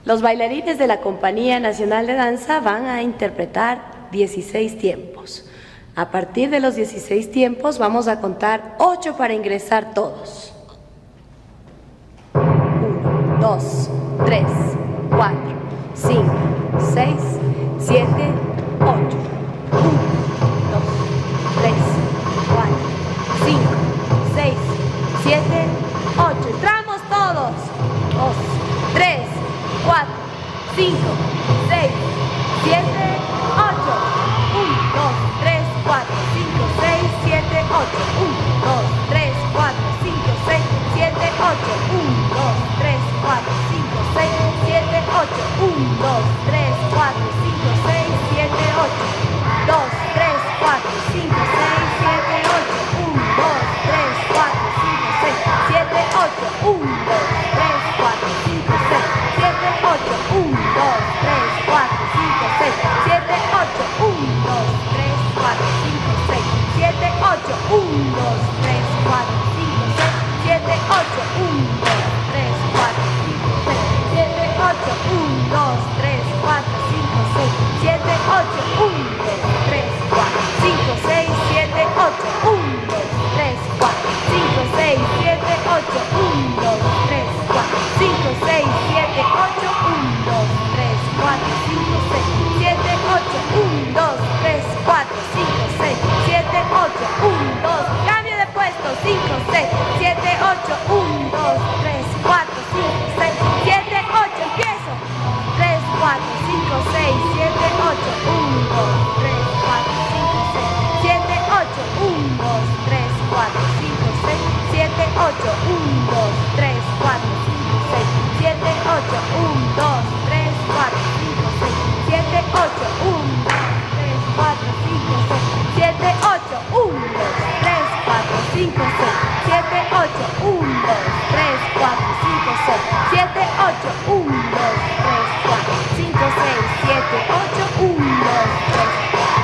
Los bailarines de la Compañía Nacional de Danza van a interpretar 16 tiempos. A partir de los 16 tiempos vamos a contar 8 para ingresar todos. 1, 2, 3, 4, 5, 6, 7, 8. 1, 2, 3, 4, 5, 6, 7, 8. ¡Entramos todos! 2, 3, 4, 5, 6, 7, 8. 1, 2, 3, 4, 5, 6, 7, 8. 1, 2, 3, 4, 5, 6, 7, 8. 1, 2, 3, 4, 5, 6, 7, 8. 1, 2, 3, 4, 5, 6, 7, 8. 2, 3, 4, 5, 6, 7, 8. 1, 2, 3, 4, 5, 6, 7, 8. 1, 2, 3, 4, 5, 6, 7, 8. 1, 2, 3, 4, 5, 6, 7, 8. 1, 2, 3, 4, 5, 6, 7, 8. 1, 2, 3, 4, 5, 6, 7, 8. 1, 2, 3, 4, 5, 6, 7, 8. 1, 2, 3, 4, 5, 6, 7, 8. 1, 2, 3, 4, 5, 6, 7, 8. 1, 2, 3, 4, 5, 6, 7, 8. 1, 2, 3, 4, 5, 6, 7, 8. 1, 2, 3, 4, 5, 6, 7, 8. 1, 2, 3, 4, 5, 6, 7, 8. 1, 2, cambio de puesto. 5, 6, 7, 8. 1, 2, 3, 4, 5, 6, 7, 8. Empiezo. 3, 4, 5, 6, 7, 8. 1, 2, 3, 4, 5, 6, 7, 8. 1, 2, 3, 4, 5, 6, 7, 8. 1, 2, 3, 4, 5, 6, 7, 8. 1, 2, 3, 4, 5, 6, 7, 8. 1, 2, 3, 4, 5, 6, 7, 8. 1, 2, 3, 4, 5, 6, 7, 8. 1, 2, 3, 4, 5, 6, 7, 8. 1, 2, 3, 4, 5, 6, 7, 8.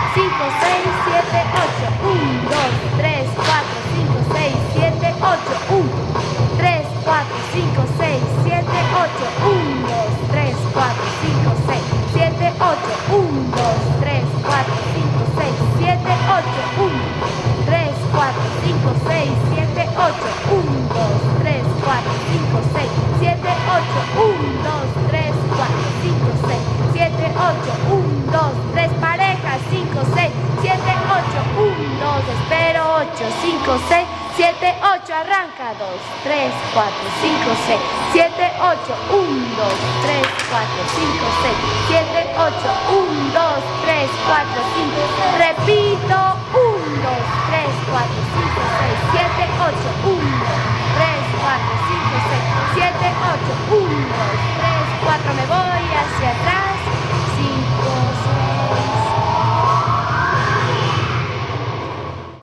1, 2, 3, 5, 6, 7, 8. 1, 2, 3, 4, 5, 6, 7, 8. 1, 3, 4, 5, 6, 7, 8. 1, 2, 3, 4, 5, 6, 7, 8. 1, 2, 3, 4, 5, 6, 7, 8. 1, 3, 4, 5, 6, 7, 8. 1, 2, 3, 4, 5, 6, 7, 8. 1, 2, 3, 4, 5, 6, 7, 8. 1, 2, 3 parejas. 5, 6, 7, 8. 1, 2, espero. 8, 5, 6, 7, 8. Arranca. 2, 3, 4, 5, 6, 7, 8. 1, 2, 3, 4, 5, 6, 7, 8. 1, 2, 3, 4, 5. Repito. 1, 2, 3, 4, 5, 6, 7, 8.